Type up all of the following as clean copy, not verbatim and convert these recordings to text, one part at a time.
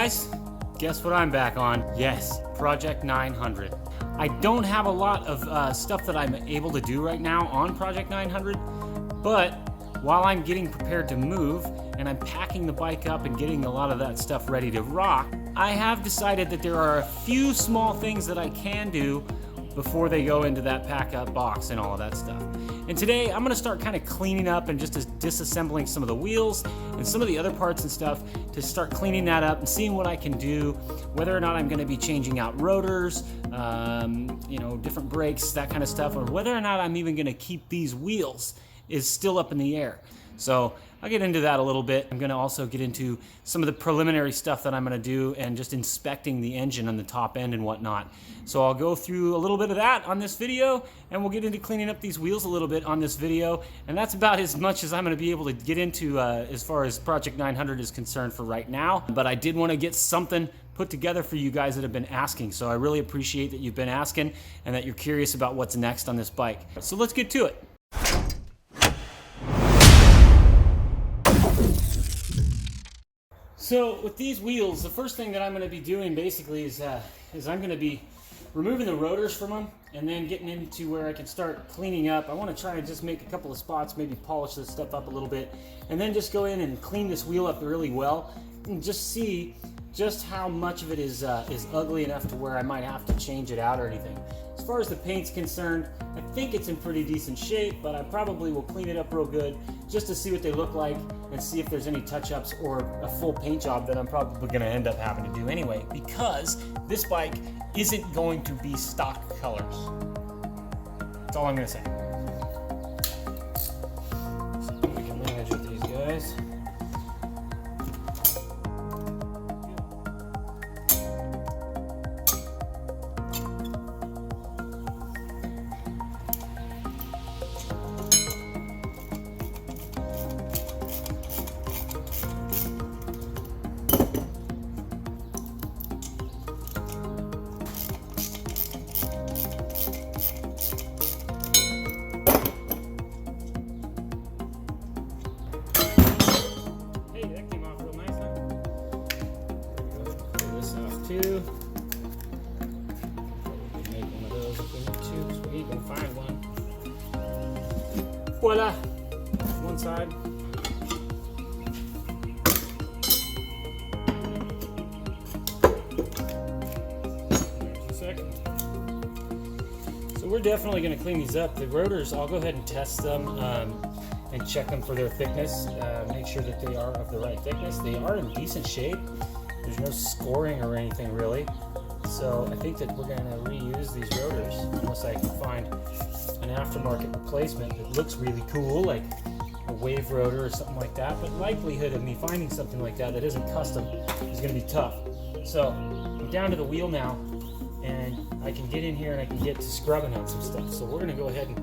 guys, guess what I'm back on? Yes, Project 900. I don't have a lot of stuff that I'm able to do right now on Project 900, but while I'm getting prepared to move and I'm packing the bike up and getting a lot of that stuff ready to rock, I have decided that there are a few small things that I can do before they go into that pack up box and all of that stuff. And today I'm gonna start kind of cleaning up and just disassembling some of the wheels and some of the other parts and stuff to start cleaning that up and seeing what I can do, whether or not I'm gonna be changing out rotors, you know, different brakes, that kind of stuff, or whether or not I'm even gonna keep these wheels is still up in the air. So I'll get into that a little bit. I'm gonna also get into some of the preliminary stuff that I'm gonna do and just inspecting the engine on the top end and whatnot. So I'll go through a little bit of that on this video, and we'll get into cleaning up these wheels a little bit on this video. And that's about as much as I'm gonna be able to get into as far as Project 900 is concerned for right now. But I did wanna get something put together for you guys that have been asking. So I really appreciate that you've been asking and that you're curious about what's next on this bike. So let's get to it. So with these wheels, the first thing that I'm going to be doing basically is I'm going to be removing the rotors from them and then getting into where I can start cleaning up. I want to try to just make a couple of spots, maybe polish this stuff up a little bit, and then just go in and clean this wheel up really well and just see just how much of it is ugly enough to where I might have to change it out or anything. As far as the paint's concerned, I think it's in pretty decent shape, but I probably will clean it up real good just to see what they look like and see if there's any touch-ups or a full paint job that I'm probably going to end up having to do anyway, because this bike isn't going to be stock colors. That's all I'm going to say. So we can manage with these guys. Too. Probably make one of those if we need to, so we can find one. Voila! One side. There's a second. So we're definitely going to clean these up. The rotors, I'll go ahead and test them and check them for their thickness. Make sure that they are of the right thickness. They are in decent shape. There's no scoring or anything really, so I think that we're going to reuse these rotors unless I can find an aftermarket replacement that looks really cool, like a wave rotor or something like that. But likelihood of me finding something like that that isn't custom is going to be tough. So I'm down to the wheel now, and I can get in here and I can get to scrubbing on some stuff. So we're going to go ahead and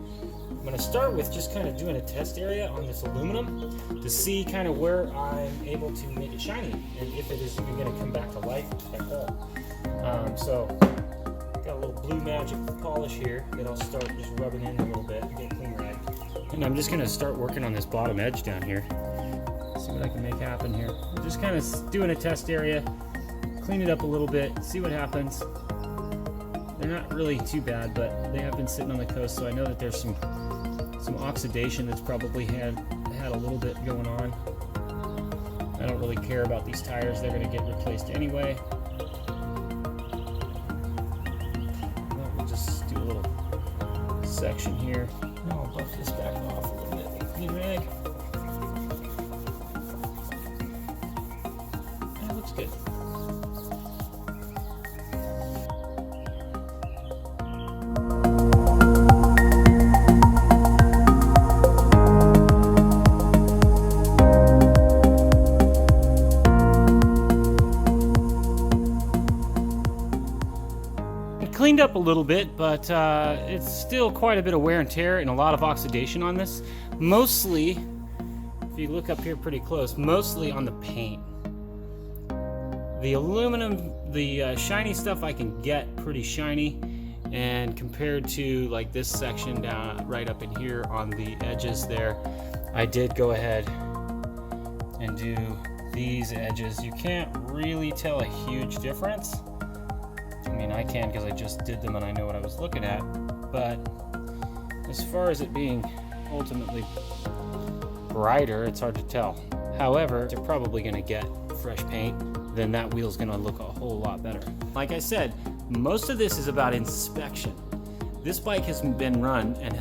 I'm going to start with just kind of doing a test area on this aluminum to see kind of where I'm able to make it shiny and if it is even going to come back to life at all. So got a little Blue Magic polish here that I'll start just rubbing in a little bit and get a clean rag. And I'm just going to start working on this bottom edge down here. See what I can make happen here. I'm just kind of doing a test area, clean it up a little bit, see what happens. They're not really too bad, but they have been sitting on the coast, so I know that there's some oxidation that's probably had a little bit going on. I don't really care about these tires. They're going to get replaced anyway. We'll just do a little section here. Now I'll buff this back off a little bit with a clean rag. That looks good. Cleaned up a little bit, but it's still quite a bit of wear and tear and a lot of oxidation on this. Mostly, if you look up here pretty close, mostly on the paint. The aluminum, the shiny stuff I can get pretty shiny, and compared to like this section down right up in here on the edges there, I did go ahead and do these edges, you can't really tell a huge difference. I mean, I can because I just did them and I know what I was looking at, but as far as it being ultimately brighter, it's hard to tell. However, they're probably going to get fresh paint, then that wheel's going to look a whole lot better. Like I said, most of this is about inspection. This bike hasn't been run and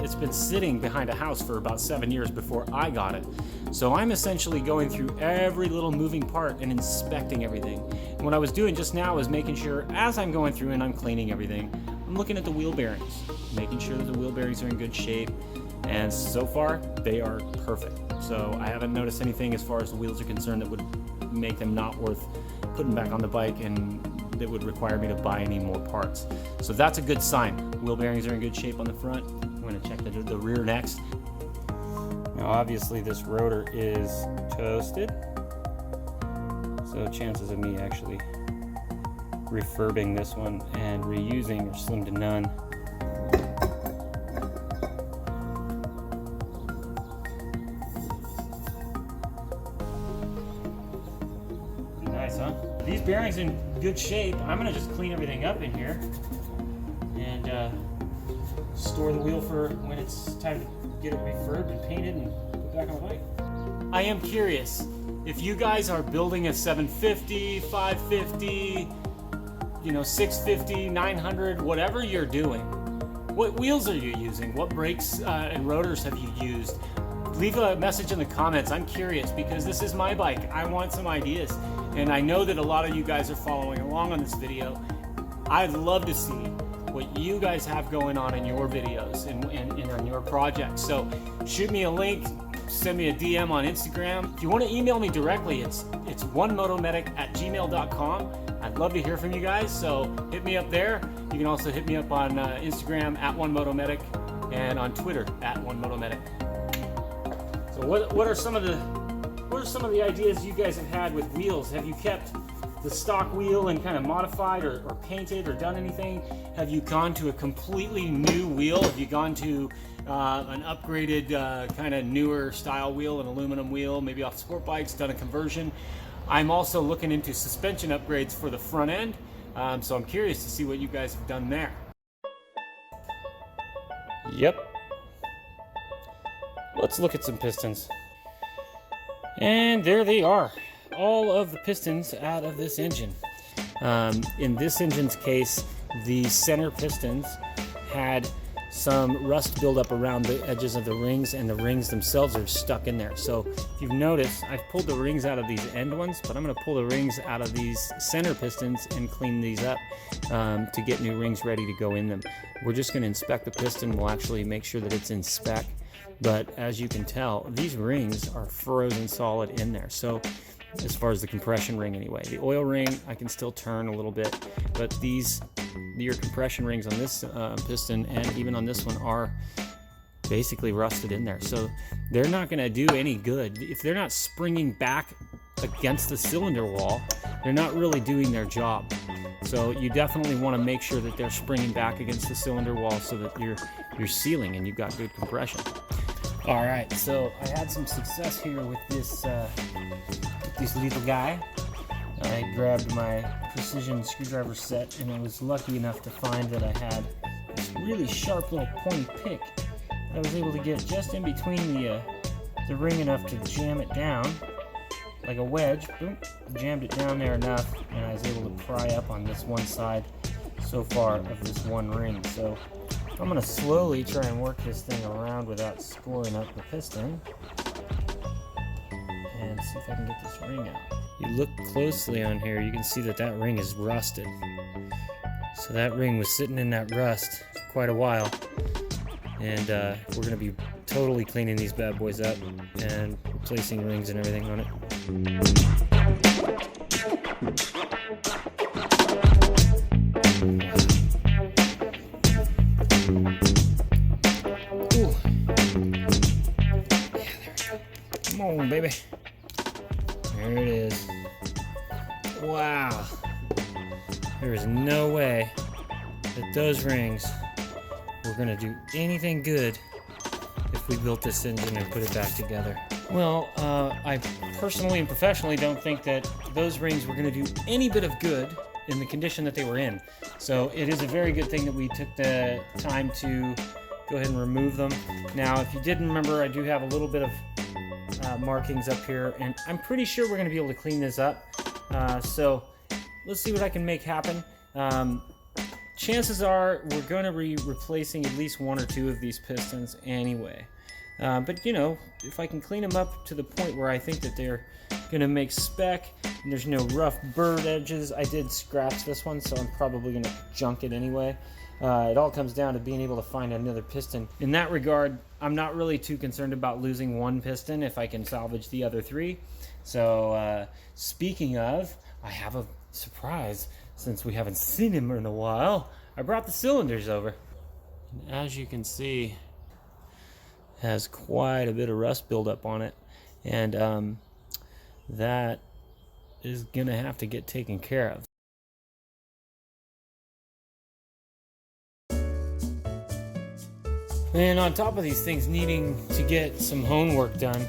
it's been sitting behind a house for about 7 years before I got it. So I'm essentially going through every little moving part and inspecting everything. And what I was doing just now is making sure, as I'm going through and I'm cleaning everything, I'm looking at the wheel bearings, making sure that the wheel bearings are in good shape. And so far, they are perfect. So I haven't noticed anything as far as the wheels are concerned that would make them not worth putting back on the bike and that would require me to buy any more parts. So that's a good sign. Wheel bearings are in good shape on the front. I'm going to check the rear next. Now obviously this rotor is toasted, so chances of me actually refurbing this one and reusing are slim to none. Pretty nice, huh? These bearings in good shape. I'm going to just clean everything up in here and store the wheel for when it's time to get it refurbed and painted and put back on the bike. I am curious if you guys are building a 750, 550, 650, 900, whatever you're doing. What wheels are you using? What brakes and rotors have you used? Leave a message in the comments. I'm curious because this is my bike. I want some ideas. And I know that a lot of you guys are following along on this video. I'd love to see what you guys have going on in your videos and on your projects. So shoot me a link, send me a DM on Instagram. If you want to email me directly, it's onemotomedic@gmail.com. I'd love to hear from you guys, so hit me up there. You can also hit me up on Instagram @onemotomedic and on Twitter @onemotomedic. So what are some of the ideas you guys have had with wheels? Have you kept the stock wheel and kind of modified or painted or done anything? Have you gone to a completely new wheel? Have you gone to an upgraded kind of newer style wheel, an aluminum wheel, maybe off sport bikes, done a conversion? I'm also looking into suspension upgrades for the front end, so I'm curious to see what you guys have done there. Yep. Let's look at some pistons. And there they are. All of the pistons out of this engine. In this engine's case, the center pistons had some rust buildup around the edges of the rings, and the rings themselves are stuck in there. So if you've noticed, I've pulled the rings out of these end ones, but I'm going to pull the rings out of these center pistons and clean these up to get new rings ready to go in them. We're just going to inspect the piston. We'll actually make sure that it's in spec. But as you can tell, these rings are frozen solid in there. So as far as the compression ring anyway, the oil ring I can still turn a little bit, but your compression rings on this piston and even on this one are basically rusted in there. So they're not going to do any good. If they're not springing back against the cylinder wall, they're not really doing their job. So you definitely want to make sure that they're springing back against the cylinder wall so that you're sealing and you've got good compression. All right, so I had some success here with this little guy. I grabbed my precision screwdriver set, and I was lucky enough to find that I had this really sharp little pointy pick that I was able to get just in between the ring enough to jam it down like a wedge. Boom, jammed it down there enough, and I was able to pry up on this one side so far of this one ring. So I'm going to slowly try and work this thing around without scoring up the piston and see if I can get this ring out. You look closely on here, you can see that that ring is rusted. So that ring was sitting in that rust for quite a while, and we're going to be totally cleaning these bad boys up and replacing rings and everything on it. Ooh. Yeah, there we go. Come on, baby. There it is. Wow. There is no way that those rings were going to do anything good if we built this engine and put it back together. Well, I personally and professionally don't think that those rings were going to do any bit of good in the condition that they were in. So it is a very good thing that we took the time to go ahead and remove them. Now, if you didn't remember, I do have a little bit of markings up here, and I'm pretty sure we're going to be able to clean this up. So let's see what I can make happen. Chances are we're going to be replacing at least one or two of these pistons anyway. But you know, if I can clean them up to the point where I think that they're going to make spec and there's no rough burred edges. I did scratch this one, so I'm probably going to junk it anyway. It all comes down to being able to find another piston. In that regard, I'm not really too concerned about losing one piston if I can salvage the other three. So speaking of, I have a surprise. Since we haven't seen him in a while, I brought the cylinders over. And as you can see, it has quite a bit of rust buildup on it, and that is gonna have to get taken care of. And on top of these things needing to get some hone work done,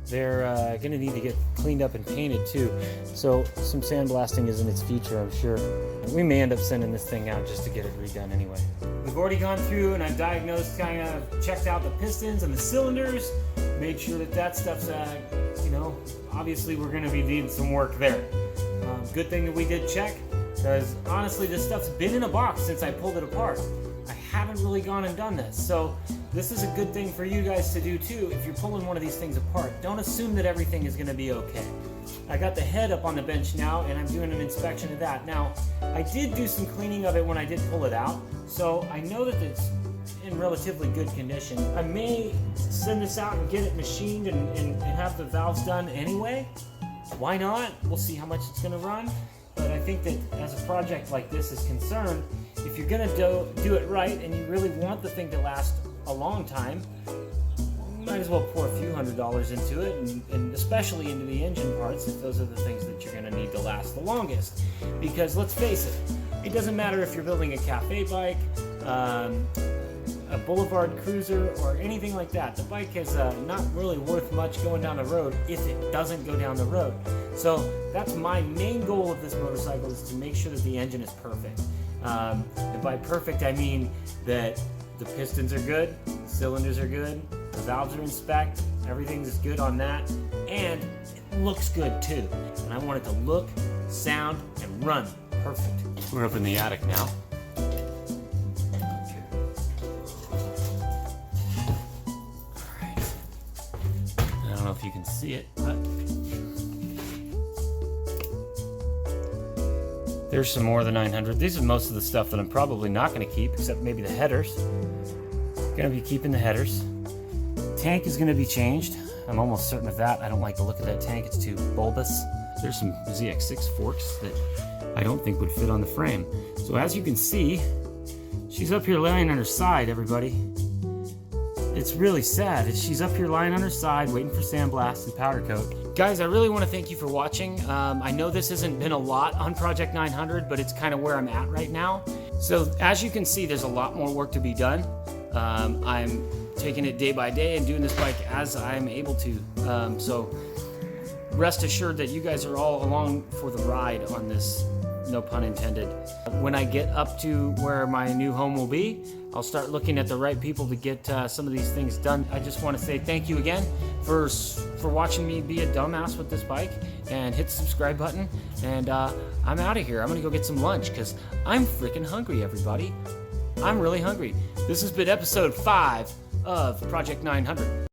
they're gonna need to get cleaned up and painted too. So some sandblasting is in its future, I'm sure. We may end up sending this thing out just to get it redone anyway. We've already gone through and I've diagnosed, kind of checked out the pistons and the cylinders, made sure that that stuff's, you know, obviously we're gonna be needing some work there. Good thing that we did check, because honestly this stuff's been in a box since I pulled it apart. I haven't really gone and done this, so this is a good thing for you guys to do too. If you're pulling one of these things apart, don't assume that everything is going to be okay. I got the head up on the bench now, and I'm doing an inspection of that. Now, I did do some cleaning of it when I did pull it out, so I know that it's in relatively good condition. I may send this out and get it machined and have the valves done anyway. Why not? We'll see how much it's going to run. But I think that as a project like this is concerned, if you're going to do it right and you really want the thing to last a long time, you might as well pour a few $100s into it, and especially into the engine parts, if those are the things that you're going to need to last the longest. Because let's face it, it doesn't matter if you're building a cafe bike, a boulevard cruiser, or anything like that. The bike is not really worth much going down the road if it doesn't go down the road. So that's my main goal of this motorcycle, is to make sure that the engine is perfect. And by perfect, I mean that the pistons are good, the cylinders are good, the valves are in spec, everything's good on that, and it looks good too. And I want it to look, sound, and run perfect. We're up in the attic now. Alright. I don't know if you can see it, but there's some more of the 900. These are most of the stuff that I'm probably not going to keep, except maybe the headers. Going to be keeping the headers. Tank is going to be changed. I'm almost certain of that. I don't like the look of that tank. It's too bulbous. There's some ZX6 forks that I don't think would fit on the frame. So as you can see, she's up here lying on her side, everybody. It's really sad. She's up here lying on her side, waiting for sandblast and powder coat. Guys, I really want to thank you for watching. I know this hasn't been a lot on Project 900, but it's kind of where I'm at right now. So as you can see, there's a lot more work to be done. I'm taking it day by day and doing this bike as I'm able to. So rest assured that you guys are all along for the ride on this, no pun intended. When I get up to where my new home will be, I'll start looking at the right people to get some of these things done. I just want to say thank you again for watching me be a dumbass with this bike, and hit the subscribe button. And I'm out of here. I'm gonna go get some lunch because I'm freaking hungry, everybody. I'm really hungry. This has been episode 5 of Project 900.